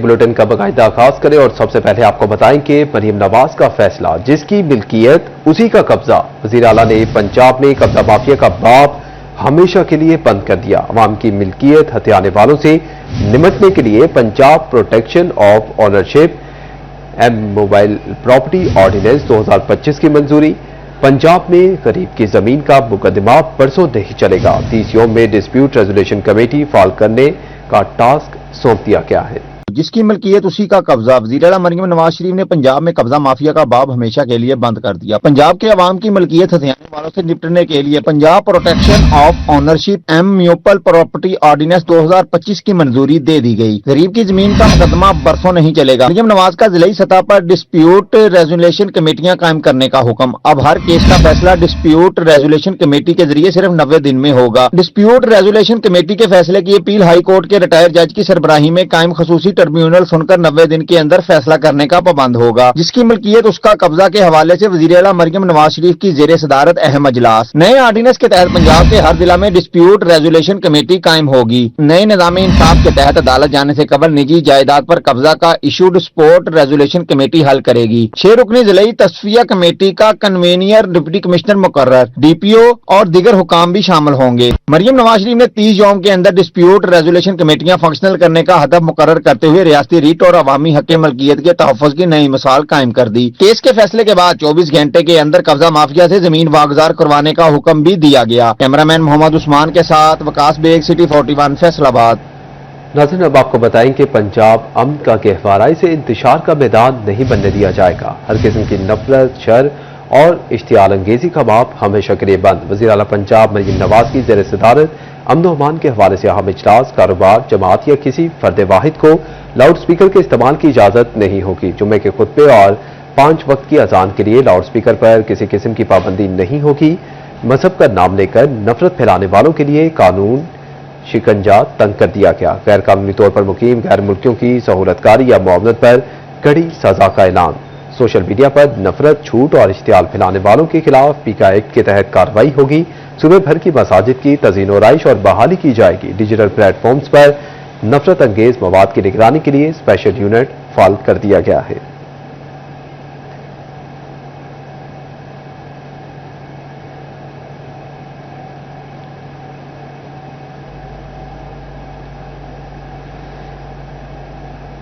Bulletin का बाकायदा आगाज करें और सबसे पहले आपको बताएं कि मरियम नवाज का फैसला, जिसकी मिल्कियत उसी का कब्जा। वज़ीर आला ने पंजाब में कब्जा माफिया का बाब हमेशा के लिए बंद कर दिया। अवाम की मिल्कियत हथियाने वालों से निमटने के लिए Punjab protection of ownership and mobile property ordinance 2025 की मंजूरी। पंजाब में गरीब की जमीन का मुकदमा परसों नहीं चलेगा। 30 यौम में डिस्प्यूट रेजोल्यूशन कमेटी फाल करने का टास्क सौंप दिया गया है। जिसकी मिल्कियत उसी का कब्जा। वज़ीर आला मरियम नवाज शरीफ ने पंजाब में कब्जा माफिया का बाब हमेशा के लिए बंद कर दिया। पंजाब के अवाम की मिल्कियत हथियाने वालों से निपटने के लिए Punjab protection of ownership and municipal property ordinance 2025 की मंजूरी दे दी गई। गरीब की जमीन का मुकदमा बरसों नहीं चलेगा। मरियम नवाज का जिलाई सतह पर डिस्प्यूट रेजोल्यूशन कमेटियां कायम करने का हुक्म। अब हर केस का फैसला डिस्प्यूट रेजोल्यूशन कमेटी के जरिए सिर्फ 90 दिन में होगा। डिस्प्यूट रेजोल्यूशन कमेटी के फैसले की अपील हाई कोर्ट के रिटायर्ड जज की सरबराही में कायम खसूसी ट्रिब्यूनल सुनकर 90 दिन के अंदर फैसला करने का पाबंद होगा। जिसकी मिल्कियत उसका कब्जा के हवाले से वज़ीर आला मरियम नवाज शरीफ की जेर सदारत अहम अजलास। नए ऑर्डिनेंस के तहत पंजाब के हर जिला में डिस्प्यूट रेजोल्यूशन कमेटी कायम होगी। नए निज़ाम इंसाफ के तहत अदालत जाने से कबल निजी जायदाद पर कब्जा का इशूड स्पोर्ट रेजोल्यूशन कमेटी हल करेगी। 6 रुकनी जिलाई तस्फिया कमेटी का कन्वेनियर डिप्टी कमिश्नर मुकर्रर, डीपीओ और दीगर हुकाम भी शामिल होंगे। मरियम नवाज शरीफ ने 30 यौम के अंदर डिस्प्यूट रेजोल्यूशन कमेटियां फंक्शनल करने का हदफ मुकर्रर करते हुए रियासती रीट और अवामी हक मलकियत के तहफ़्फ़ुज़ की नई मिसाल कायम कर दी। केस के फैसले के बाद 24 घंटे के अंदर कब्जा माफिया से जमीन वागजार करवाने का हुक्म भी दिया गया। कैमरामैन मोहम्मद उस्मान के साथ वकास बेग, सिटी 41 फैसलाबाद। नाज़रीन, अब आपको बताएं कि पंजाब अमन का गहवाराई से इंतशार का मैदान नहीं बनने दिया जाएगा। हर किस्म की नफरत, शर और इश्तियाल अंगेजी का बाब हमेशा के लिए बंद। वज़ीर आला पंजाब मरियम नवाज की ज़ेर सदारत अमन व अमान के हवाले से अहम इजलास, कारोबार, जमात या किसी फर्द वाहिद को लाउड स्पीकर के इस्तेमाल की इजाज़त नहीं होगी। जुम्मे के खुतबे और 5 वक्त की अजान के लिए लाउड स्पीकर पर किसी किस्म की पाबंदी नहीं होगी। मजहब का नाम लेकर नफरत फैलाने वालों के लिए कानून शिकंजा तंग कर दिया गया। गैर कानूनी तौर पर मुकीम गैर मुल्कियों की सहूलतकारी या मुआवनत पर कड़ी सजा का ऐलान। सोशल मीडिया पर नफरत, झूठ और इश्तियाल फैलाने वालों के खिलाफ पीका एक्ट के तहत कार्रवाई होगी। सूबे भर की मसाजिद की तज़ीन व राइश और बहाली की जाएगी। डिजिटल प्लेटफॉर्म्स पर नफरत अंगेज मवाद की निगरानी के लिए स्पेशल यूनिट फाल कर दिया गया है।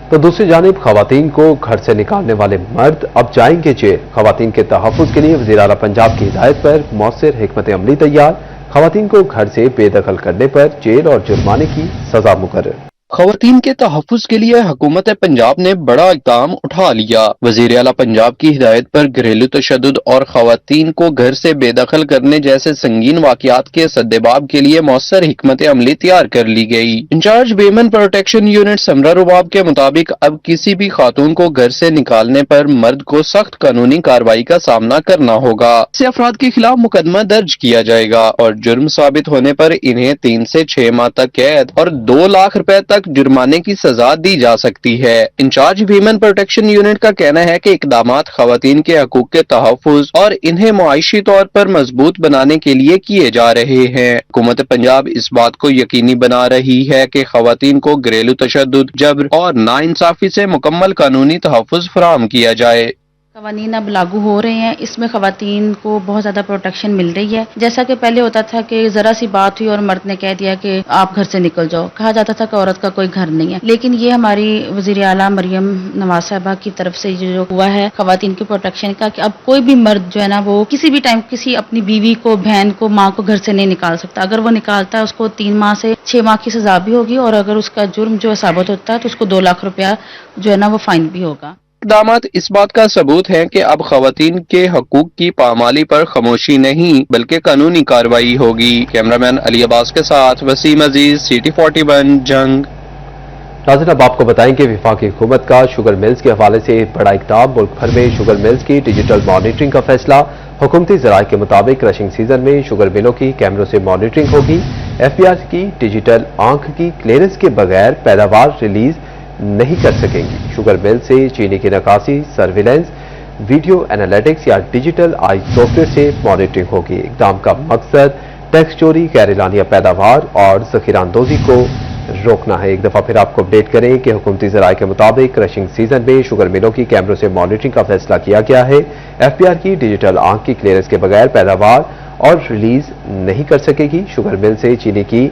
तो दूसरी जानिब खवातीन को घर से निकालने वाले मर्द अब जाएंगे जेल। खवातीन के तहफ़्फ़ुज़ के लिए वज़ीर आला पंजाब की हिदायत पर मौसर हिकमत अमली तैयार। खवातीन को घर से बेदखल करने पर जेल और जुर्माने की सजा मुकर्रर। खवातीन के तहफ़्फ़ुज़ के लिए हुकूमत पंजाब ने बड़ा इक़दाम उठा लिया। वज़ीर आला पंजाब की हिदायत पर घरेलू तशद्दुद और खवातीन को घर से बेदखल करने जैसे संगीन वाक़यात के सद्देबाब के लिए मौसर हिकमत अमली तैयार कर ली गई। इंचार्ज वेमन प्रोटेक्शन यूनिट समरा रुबाब के मुताबिक अब किसी भी खातून को घर से निकालने पर मर्द को सख्त कानूनी कार्रवाई का सामना करना होगा। ऐसे अफराद के खिलाफ मुकदमा दर्ज किया जाएगा और जुर्म साबित होने पर इन्हें 3 से 6 माह तक कैद और 2 लाख रुपए तक जुर्माने की सजा दी जा सकती है। इंचार्ज वीमेन प्रोटेक्शन यूनिट का कहना है कि इकदामात खवातीन के हकूक के तहफ़्फ़ुज़ और इन्हें मुआइशी तौर पर मजबूत बनाने के लिए किए जा रहे हैं। हुकूमत पंजाब इस बात को यकीनी बना रही है कि खवातीन को घरेलू तशद्दुद, जबर और नाइंसाफी से मुकम्मल कानूनी तहफ़्फ़ुज़ फराहम किया जाए। क़वानीन अब लागू हो रहे हैं, इसमें ख़वातीन को बहुत ज़्यादा प्रोटेक्शन मिल रही है। जैसा कि पहले होता था कि ज़रा सी बात हुई और मर्द ने कह दिया कि आप घर से निकल जाओ, कहा जाता था कि औरत का कोई घर नहीं है। लेकिन ये हमारी वज़ीर आला मरियम नवाज साहिबा की तरफ से जो हुआ है ख़वातीन की प्रोटेक्शन का, कि अब कोई भी मर्द जो है ना वो किसी भी टाइम किसी अपनी बीवी को, बहन को, माँ को घर से नहीं निकाल सकता। अगर वो निकालता है उसको 3 माह से 6 माह की सजा भी होगी और अगर उसका जुर्म जो साबित होता है तो उसको 2 लाख रुपया जो है ना वो फाइन भी होगा। इक़दामात इस बात का सबूत है कि अब खवातीन के हकूक की पामाली पर खामोशी नहीं बल्कि कानूनी कार्रवाई होगी। कैमरामैन अली अब्बास के साथ वसीम अजीज, सिटी 41 जंग। नाज़रीन, अब आपको बताएं कि वफाकी हुकूमत का शुगर मिल्स के हवाले से बड़ा इक़दाम। मुल्क भर में शुगर मिल्स की डिजिटल मॉनिटरिंग का फैसला। हुकूमती ज़राए के मुताबिक क्रशिंग सीजन में शुगर मिलों की कैमरों से मॉनिटरिंग होगी। FBI की डिजिटल आंख की क्लियरेंस के बगैर पैदावार रिलीज नहीं कर सकेंगी। शुगर मिल से चीनी की नकासी, सर्विलेंस, वीडियो एनालिटिक्स या डिजिटल आई सॉफ्टवेयर से मॉनिटरिंग होगी। इक़दाम का मकसद टैक्स चोरी, गैर एलानिया पैदावार और ज़ख़ीराअंदोज़ी को रोकना है। एक दफा फिर आपको अपडेट करें कि हुकूमती ज़राए के मुताबिक क्रशिंग सीजन में शुगर मिलों की कैमरों से मॉनिटरिंग का फैसला किया गया है। FPR की डिजिटल आंख की क्लियरेंस के बगैर पैदावार और रिलीज नहीं कर सकेगी। शुगर मिल से चीनी की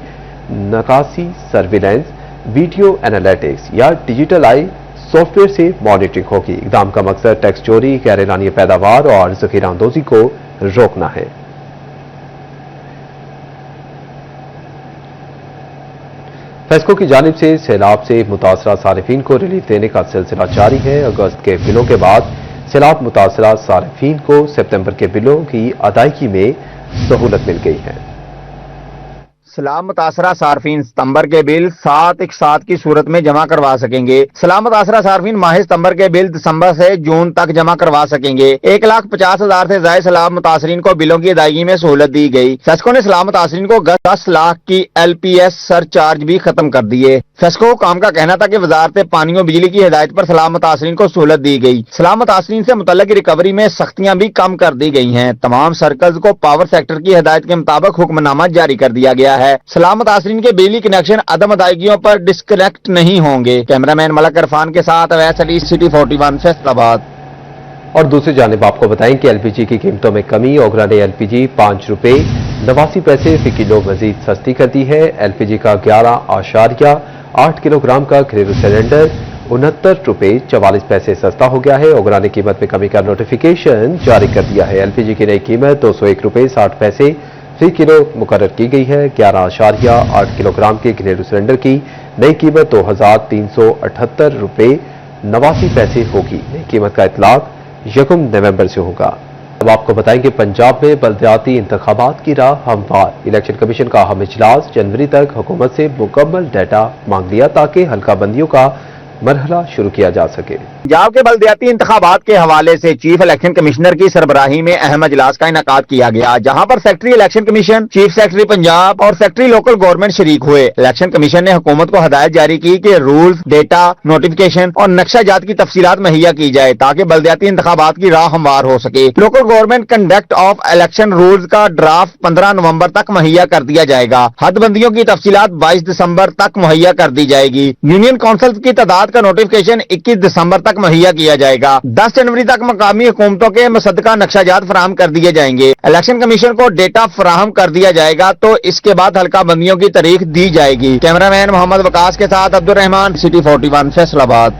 नकासी, सर्विलेंस, वीडियो एनालिटिक्स या डिजिटल आई सॉफ्टवेयर से मॉनिटरिंग होगी। इक़दाम का मकसद टैक्स चोरी, गैर एलानी पैदावार और ज़ख़ीरा अंदोज़ी को रोकना है। फेस्को की जानिब से सैलाब से मुतासरा सारिफीन को रिलीफ देने का सिलसिला जारी है। अगस्त के बिलों के बाद सैलाब मुतासरा सारिफीन को सितंबर के बिलों की अदायगी में सहूलत मिल गई है। सैलाब मुतासरा सार्फिन सितंबर के बिल 7/1/7 की सूरत में जमा करवा सकेंगे। सैलाब मुतासरा सार्फिन माह सितंबर के बिल दिसंबर से जून तक जमा करवा सकेंगे। 1,50,000 से ज्यादा सैलाब मुतासरीन को बिलों की अदायगी में सहूलत दी गई। फेस्को ने सैलाब मुतासरीन को 10 लाख की LPS सरचार्ज भी खत्म कर दिए। फेस्को हुकाम का कहना था कि वजारत पानी और बिजली की हिदायत पर सैलाब मुतासरीन को सहूलत दी गई। सैलाब मुतासरीन से मुतल्लिक रिकवरी में सख्तियां भी कम कर दी गई हैं। तमाम सर्कल्स को पावर सेक्टर की हिदायत के मुताबिक हुक्मनामा जारी कर दिया गया है। सैलाब मुतासरीन के बिजली कनेक्शन अदम अदायगियों पर डिस्कनेक्ट नहीं होंगे। कैमरामैन मलक इरफान के साथ अवैस अली, सिटी 41 फैसलाबाद। और दूसरी जानिब आपको बताएं कि LPG की कीमतों में कमी। ओगरा ने LPG 5 रुपये 89 पैसे फी किलो मजीद सस्ती कर दी है। LPG का 11.8 किलोग्राम का घरेलू सिलेंडर 69 रुपये 44 पैसे सस्ता हो गया है। ओगरा ने कीमत में कमी का नोटिफिकेशन जारी कर दिया है। LPG की नई कीमत 201 रुपये 60 पैसे फी किलो मुकर्रर की गई है। 11.8 किलोग्राम के घरेलू सिलेंडर की नई कीमत 2,378 रुपये 89 पैसे होगी। नई कीमत का इतलाक 1 नवंबर से होगा। अब आपको बताएं कि पंजाब में बल्दियाती इंतखाबात की राह हमवार। इलेक्शन कमीशन का अहम इजलास जनवरी तक हुकूमत से मुकम्मल डाटा मांग लिया ताकि हल्का बंदियों का मरहला शुरू किया जा सके। पंजाब के बल्दियाती इंतखाबात के हवाले से चीफ इलेक्शन कमिश्नर की सरबराही में अहम इजलास का इनेकाद किया गया, जहां पर secretary election commission, chief secretary Punjab और सेक्रेटरी लोकल गवर्नमेंट शरीक हुए। इलेक्शन कमीशन ने हुकूमत को हदायत जारी की कि रूल्स, डेटा, नोटिफिकेशन और नक्शा जात की तफसीलात मुहैया की जाए ताकि बल्दियाती इंतखाबात की राह हमवार हो सके। Local government conduct of election rules का ड्राफ्ट 15 नवंबर तक मुहैया कर दिया जाएगा। हदबंदियों की तफसीलात 22 दिसंबर तक मुहैया कर दी जाएगी। यूनियन काउंसिल की तादाद का नोटिफिकेशन 21 दिसंबर तक मुहैया किया जाएगा। 10 जनवरी तक मकामी हुकूमतों के मुसद्दका नक्शाजात फराहम कर दिए जाएंगे। इलेक्शन कमीशन को डेटा फराहम कर दिया जाएगा तो इसके बाद हल्का बंदियों की तारीख दी जाएगी। कैमरामैन मोहम्मद वकास के साथ अब्दुल रहमान, सिटी 41 फैसलाबाद।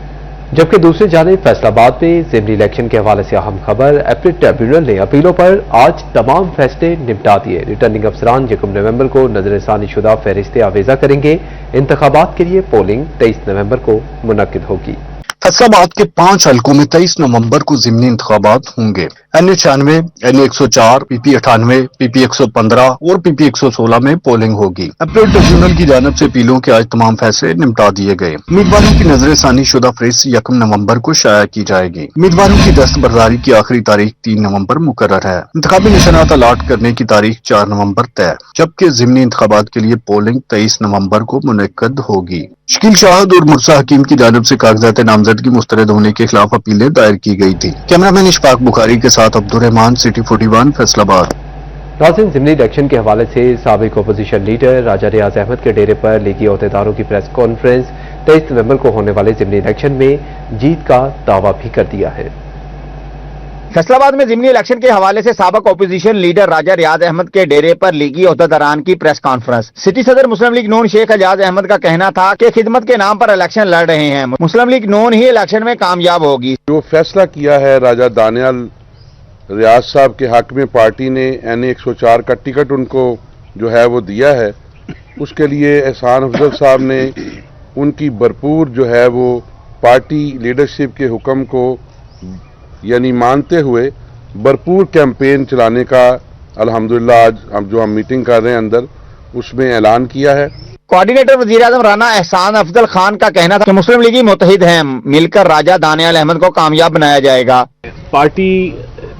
जबकि दूसरी जानिब फैसलाबाद में ज़िमनी इलेक्शन के हवाले से अहम खबर। अपील ट्रिब्यूनल ने अपीलों पर आज तमाम फैसले निपटा दिए। रिटर्निंग अफसरान 1 नवंबर को नजरसानी शुदा फहरिस्तें आवेजा करेंगे। इंतखाबात के लिए पोलिंग 23 नवंबर को मुनक्किद होगी। फैसलाबाद के 5 हलकों में 23 नवंबर को ज़िमनी इंतखाबात होंगे। NA96, NA104, PP98, PP115 और PP116 में पोलिंग होगी। अपील ट्रिब्यूनल की जानिब से अपीलों के आज तमाम फैसले निपटा दिए गए। उम्मीदवारों की नजरसानी शुदा फहरिस्त 1 नवंबर को शाया की जाएगी। उम्मीदवारों की दस्तबरदारी की आखिरी तारीख 3 नवंबर मुकर्रर है। इंतखाबी निशानात अलाट करने की तारीख 4 नवंबर तय, जबकि ज़िमनी इंतखाबात के लिए पोलिंग 23 नवंबर को मुनक्किद होगी। शकील शाहिद और मुर्सा हकीम की जानिब से कागजात नामजदगी मुस्तरद होने के खिलाफ अपीलें दायर की गई थी। कैमरामैन इशफाक बुखारी के साथ अब्दुल रहमान, सिटी 41 फैसलाबाद। नाज़रीन, ज़िमनी इलेक्शन के हवाले से साबिक अपोजिशन लीडर राजा रियाज अहमद के डेरे पर लीगी अहदेदारों की प्रेस कॉन्फ्रेंस 23 नवंबर को होने वाले ज़िमनी इलेक्शन में जीत का दावा भी कर दिया है। फैसलाबाद में ज़िमनी इलेक्शन के हवाले से साबिक अपोजिशन लीडर राजा रियाज अहमद के डेरे पर लीगी अहदेदारान की प्रेस कॉन्फ्रेंस। सिटी सदर मुस्लिम लीग नून शेख एजाज अहमद का कहना था कि खिदमत के नाम पर इलेक्शन लड़ रहे हैं। मुस्लिम लीग नून ही इलेक्शन में कामयाब होगी। जो फैसला किया है राजा दानियाल रियाज साहब के हक में पार्टी ने NA104 का टिकट उनको जो है वो दिया है, उसके लिए एहसान अफजल साहब ने उनकी भरपूर जो है वो पार्टी लीडरशिप के हुक्म को यानी मानते हुए भरपूर कैंपेन चलाने का अल्हम्दुलिल्लाह आज हम मीटिंग कर रहे हैं अंदर, उसमें ऐलान किया है। कोऑर्डिनेटर वजीर आजम राना एहसान अफजल खान का कहना था कि मुस्लिम लीगी मुत्तहिद हैं, मिलकर राजा दानियाल अहमद को कामयाब बनाया जाएगा। पार्टी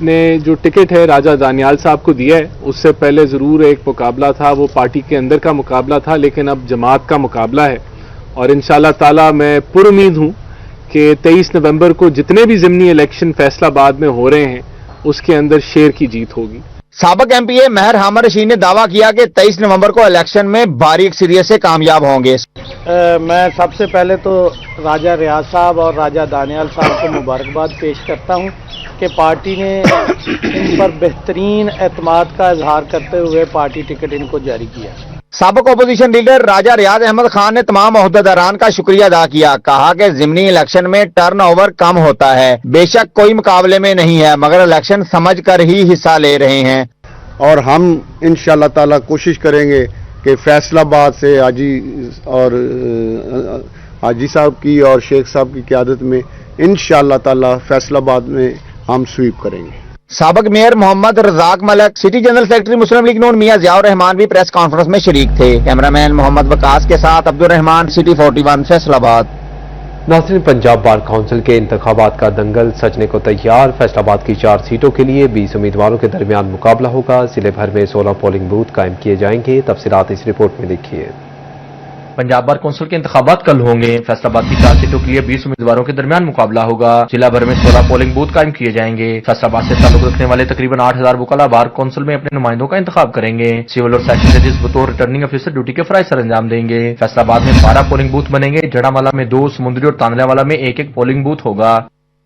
ने जो टिकट है राजा दानियाल साहब को दिया है, उससे पहले जरूर एक मुकाबला था, वो पार्टी के अंदर का मुकाबला था, लेकिन अब जमात का मुकाबला है और इंशाल्लाह ताला मैं पुरुमीद हूँ कि 23 नवंबर को जितने भी ज़िमनी इलेक्शन फैसलाबाद में हो रहे हैं उसके अंदर शेर की जीत होगी। سابق MP مہر حامد رشید نے دعویٰ کیا کہ 23 نومبر کو الیکشن میں بھاری اکثریت سے کامیاب ہوں گے. میں سب سے پہلے تو راجہ ریاض صاحب اور راجہ دانیال صاحب کو مبارکباد پیش کرتا ہوں کہ پارٹی نے ان پر بہترین اعتماد کا اظہار کرتے ہوئے پارٹی ٹکٹ ان کو جاری کیا. سابق اپوزیشن لیڈر راجہ ریاض احمد خان نے تمام عہدیداران کا شکریہ ادا کیا. کہا کہ ضمنی الیکشن میں ٹرن اوور کم ہوتا ہے. بے شک کوئی مقابلے میں نہیں ہے مگر الیکشن سمجھ کر ہی حصہ لے رہے ہیں. اور ہم انشاءاللہ تعالی کوشش کریں گے کہ فیصل آباد سے حاجی صاحب کی اور شیخ صاحب کی قیادت میں انشاءاللہ تعالی فیصل آباد میں ہم سویپ کریں گے. سابق میئر محمد رزاق ملک، سٹی جنرل سیکرٹری مسلم لیگ نون میاں ضیاء الرحمان بھی پریس کانفرنس میں شریک تھے. کیمرامین محمد وقاص کے ساتھ عبد الرحمان، سٹی 41 فیصل آباد. ناظرین، پنجاب بار کونسل کے انتخابات کا دنگل سجنے کو تیار. فیصل آباد کی 4 سیٹوں کے لیے 20 امیدواروں کے درمیان مقابلہ ہوگا. ضلع بھر میں 16 پولنگ بوتھ قائم کیے جائیں گے. تفصیلات اس رپورٹ میں دیکھیے. پنجاب بار کونسل کے انتخابات کل ہوں گے. فیصل آباد کی 4 سیٹوں کے لیے 20 امیدواروں کے درمیان مقابلہ ہوگا. ضلع بھر میں 16 پولنگ بوتھ قائم کیے جائیں گے. فیصل آباد سے تعلق رکھنے والے تقریباً 8000 وکلاء بار کونسل میں اپنے نمائندوں کا انتخاب کریں گے. سول اور سیشن ججز بطور ریٹرننگ افیسر ڈیوٹی کے فرائض سر انجام دیں گے. فیصل آباد میں 12 پولنگ بوتھ بنیں گے. جڑا والا میں 2، سمندری اور تانلہ والا میں 1 پولنگ بوتھ ہوگا.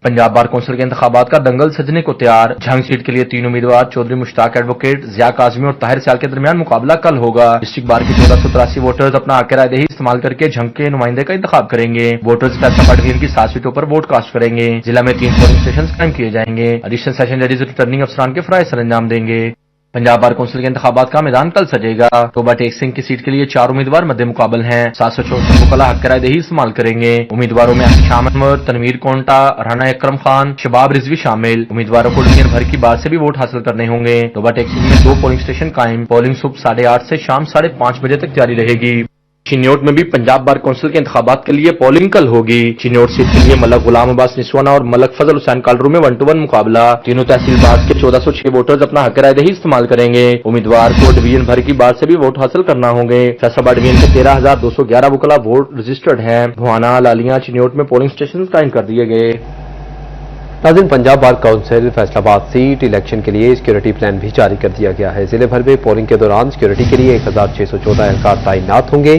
پنجاب بار کونسل کے انتخابات کا دنگل سجنے کو تیار. جھنگ سیٹ کے لیے 3 امیدوار چودھری مشتاق ایڈوکیٹ، ضیاء کاظمی اور طاہر سیال کے درمیان مقابلہ کل ہوگا. ڈسٹرکٹ بار کے 1483 ووٹرز اپنا حق رائے دہی استعمال کر کے جھنگ کے نمائندے کا انتخاب کریں گے. ووٹرز فیصل آباد ڈویژن کی 7 سیٹوں پر ووٹ کاسٹ کریں گے. ضلع میں 3 پولنگ اسٹیشن قائم کیے جائیں گے. ایڈیشنل سیشن ججز ریٹرننگ افسران کے فرائض سر انجام دیں گے. پنجاب بار کونسل کے انتخابات کا میدان کل سجے گا. توبہ ٹیک سنگھ کی سیٹ کے لیے 4 امیدوار مد مقابل ہیں. 764 وکلاء حق رائے دہی استعمال کریں گے. امیدواروں میں شام احمد، تنویر کونٹا، رانا اکرم خان، شباب رضوی شامل. امیدواروں کو ڈویژن بھر کی بار سے بھی ووٹ حاصل کرنے ہوں گے. توبہ ٹیک سنگھ میں 2 پولنگ اسٹیشن قائم. پولنگ صبح 8:30 سے شام 5:30 بجے تک جاری رہے گی. چینیوٹ میں بھی پنجاب بار کونسل کے انتخابات کے لیے پولنگ کل ہوگی. چینیوٹ سیٹ کے لیے ملک غلام عباس نسوانا اور ملک فضل حسین کالرو میں 1-1 مقابلہ. تینوں تحصیل بار کے 1406 ووٹرز اپنا حق رائے دہی استعمال کریں گے. امیدوار کو ڈویژن بھر کی بار سے بھی ووٹ حاصل کرنا ہوں گے. فیصل آباد ڈویژن کے 13211 وکلاء ووٹ رجسٹرڈ ہیں. بھوانا، لالیاں، چینیوٹ میں پولنگ اسٹیشن قائم کر دیے گئے. ناظرین، پنجاب بار کونسل فیصل آباد سیٹ الیکشن کے لیے سیکورٹی پلان بھی جاری کر دیا گیا ہے. ضلع بھر میں پولنگ کے دوران سیکورٹی کے لیے 1614 اہلکار تعینات ہوں گے.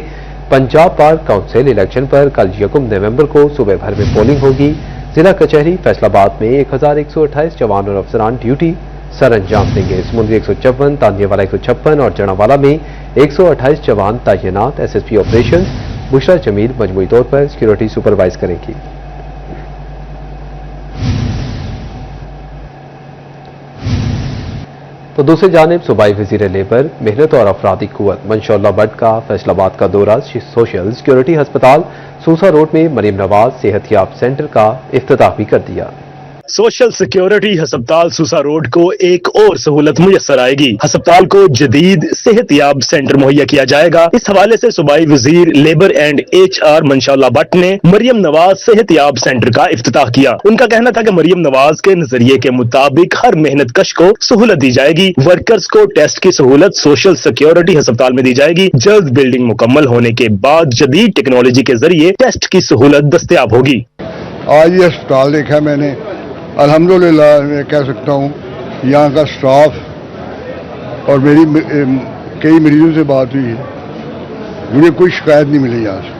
پنجاب بار کونسل الیکشن پر کل 1 نومبر کو صوبے بھر میں پولنگ ہوگی. ضلع کچہری فیصل آباد میں 1128 جوان اور افسران ڈیوٹی سر انجام دیں گے. سمندری 154، تانیہ والا 156 اور جڑا والا میں 128 جوان تعینات. SSP آپریشن بشرا جمیل مجموعی طور پر سیکورٹی سپروائز کریں گی. تو دوسری جانب صوبائی وزیر لیبر، محنت اور افرادی قوت منشاء اللہ بٹ کا فیصل آباد کا دورہ سوشل سیکورٹی ہسپتال سوسا روڈ میں مریم نواز صحت یاب سینٹر کا افتتاح بھی کر دیا. سوشل سیکیورٹی ہسپتال سوسا روڈ کو ایک اور سہولت میسر آئے گی. ہسپتال کو جدید صحت یاب سینٹر مہیا کیا جائے گا. اس حوالے سے صوبائی وزیر labour and HR Mansha Ullah Butt نے مریم نواز صحت یاب سینٹر کا افتتاح کیا. ان کا کہنا تھا کہ مریم نواز کے نظریے کے مطابق ہر محنت کش کو سہولت دی جائے گی. ورکرز کو ٹیسٹ کی سہولت سوشل سیکیورٹی ہسپتال میں دی جائے گی. جلد بلڈنگ مکمل ہونے کے بعد جدید ٹیکنالوجی کے ذریعے ٹیسٹ کی سہولت دستیاب ہوگی. آج یہ اسپتال دیکھا میں نے، الحمدللہ میں کہہ سکتا ہوں یہاں کا سٹاف اور میری کئی مریضوں سے بات ہوئی ہے، مجھے کوئی شکایت نہیں ملی. یہاں سے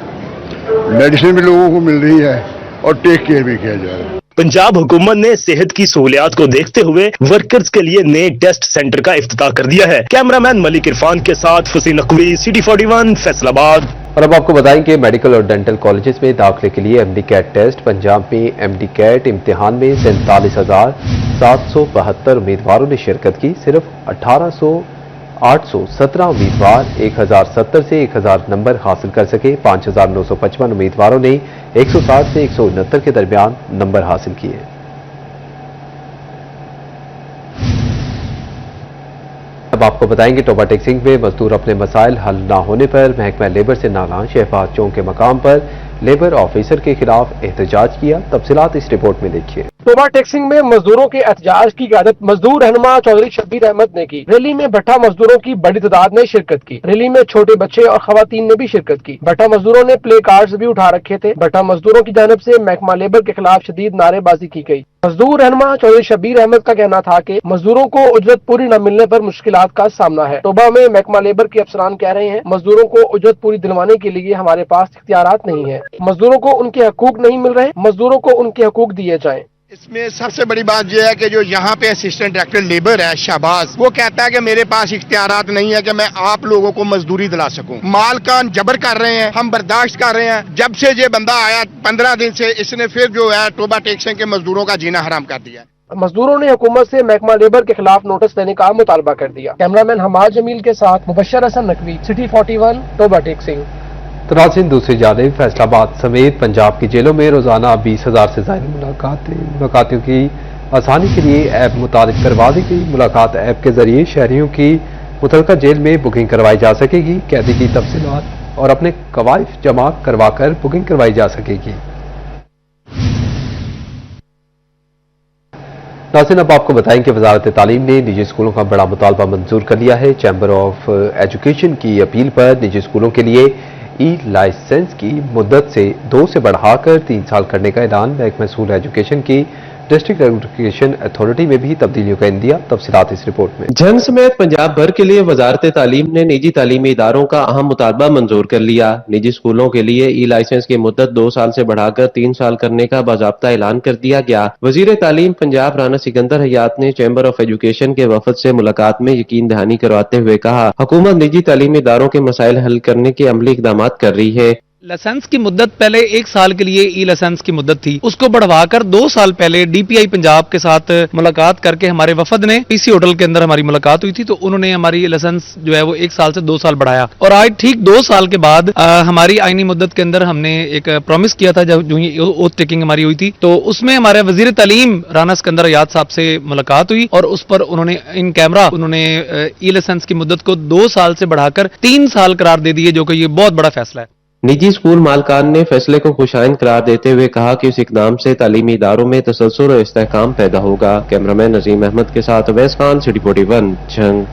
میڈیسن بھی لوگوں کو مل رہی ہے اور ٹیک کیئر بھی کیا جا رہا ہے. پنجاب حکومت نے صحت کی سہولیات کو دیکھتے ہوئے ورکرز کے لیے نئے ٹیسٹ سینٹر کا افتتاح کر دیا ہے. کیمرامین ملک عرفان کے ساتھ فصیح نقوی، سٹی 41 فیصل آباد. اور اب آپ کو بتائیں کہ میڈیکل اور ڈینٹل کالجز میں داخلے کے لیے MD کیٹ ٹیسٹ. پنجاب میں MD کیٹ امتحان میں 47,772 امیدواروں نے شرکت کی. صرف 817 امیدوار 1070 سے 1000 نمبر حاصل کر سکے. 5955 امیدواروں نے 160 سے 169 کے درمیان نمبر حاصل کیے. اب آپ کو بتائیں گے ٹوبہ ٹیک سنگھ میں مزدور اپنے مسائل حل نہ ہونے پر محکمہ لیبر سے نالاں. شہباز چونک کے مقام پر لیبر آفیسر کے خلاف احتجاج کیا. تفصیلات اس رپورٹ میں دیکھیے. ٹوبہ ٹیک سنگھ میں مزدوروں کے احتجاج کی قیادت مزدور رہنما چودھری شبیر احمد نے کی. ریلی میں بھٹا مزدوروں کی بڑی تعداد نے شرکت کی. ریلی میں چھوٹے بچے اور خواتین نے بھی شرکت کی. بھٹا مزدوروں نے پلے کارڈز بھی اٹھا رکھے تھے. بھٹا مزدوروں کی جانب سے محکمہ لیبر کے خلاف شدید نعرے بازی کی گئی. मजदूर रहनुमा चौधरी शब्बीर अहमद का कहना था कि मजदूरों को उजरत पूरी न मिलने पर मुश्किलात का सामना है। तोबा में महकमा लेबर के अफसरान कह रहे हैं मजदूरों को उजरत पूरी दिलवाने के लिए हमारे पास इख्तियारात नहीं है। मजदूरों को उनके हकूक नहीं मिल रहे, मजदूरों को उनके हकूक दिए जाएं। इसमें सबसे बड़ी बात यह है कि जो यहाँ पे असिस्टेंट डायरेक्टर लेबर है शाहबाज, वो कहता है कि मेरे पास इख्तियारात नहीं है कि मैं आप लोगों को मजदूरी दिला सकूं। मालकान जबर कर रहे हैं, हम बर्दाश्त कर रहे हैं। जब से ये बंदा आया 15 दिन से, इसने फिर जो है टोबा टेक्शन के मजदूरों का जीना हराम कर दिया। मजदूरों ने हुकूमत से महकमा लेबर के खिलाफ नोटिस देने का मुतालबा कर दिया। कैमरामैन हमाद जमील के साथ मुबशर हसन नकवी, सिटी 41, टोबा टेक सिंह। तो नाज़रीन, दूसरी जानिब फैसलाबाद समेत पंजाब की जेलों में रोजाना 20,000 से ज्यादा मुलाकातों की आसानी के लिए ऐप मुतारिफ करवा दी गई। मुलाकात ऐप के जरिए शहरियों की मुतल्लिका जेल में बुकिंग करवाई जा सकेगी। कैदी की तफसीलात और अपने कवायद जमा करवाकर बुकिंग करवाई जा सकेगी। नाज़रीन, अब आपको बताएं कि वजारत तालीम ने निजी स्कूलों का बड़ा मुतालबा मंजूर कर लिया है। चैम्बर ऑफ एजुकेशन की अपील पर निजी स्कूलों के लिए ई लाइसेंस की मुद्दत से 2 से बढ़ाकर 3 साल करने का ऐलान। महकमा सूल एजुकेशन की डिस्ट्रिक्ट एजुकेशन अथॉरिटी में भी तब्दीलियों का इंदिया। तफसीलात इस रिपोर्ट में। जंग समेत पंजाब भर के लिए वजारत तालीम ने निजी तालीमी इदारों का अहम मुतालबा मंजूर कर लिया। निजी स्कूलों के लिए ई लाइसेंस की मुद्दत 2 साल से बढ़ाकर 3 साल करने का बाज़ाब्ता ऐलान कर दिया गया। वजीर तालीम पंजाब राना सिकंदर हयात ने चैम्बर ऑफ एजुकेशन के वफद से मुलाकात में यकीन दहानी करवाते हुए कहा, हुकूमत निजी तालीमी इदारों के मसाइल हल करने के अमली इक़दाम कर रही है। लाइसेंस की मुद्दत पहले 1 साल के लिए ई लाइसेंस की मुद्दत थी, उसको बढ़वाकर 2 साल पहले डीपीआई पंजाब के साथ मुलाकात करके हमारे वफद ने पीसी होटल के अंदर हमारी मुलाकात हुई थी, तो उन्होंने हमारी लाइसेंस जो है वो 1 साल से 2 साल बढ़ाया। और आज ठीक 2 साल के बाद हमारी आईनी मुद्दत के अंदर हमने एक प्रॉमिस किया था, जब जो ओथ टेकिंग हमारी हुई थी, तो उसमें हमारे वजीर तालीम राना सिकंदर हयात साहब से मुलाकात हुई और उस पर उन्होंने इन कैमरा ई लाइसेंस की मुद्दत को 2 साल से बढ़ाकर 3 साल करार दे दिए, जो कि ये बहुत बड़ा फैसला है। निजी स्कूल मालकान ने फैसले को खुशाइन करार देते हुए कहा कि इस इकदाम से तालीमी इदारों में तसलसल और इस्तेहकाम पैदा होगा। कैमरामैन नजीम अहमद के साथ अवैस खान, सिटी 41, जंग।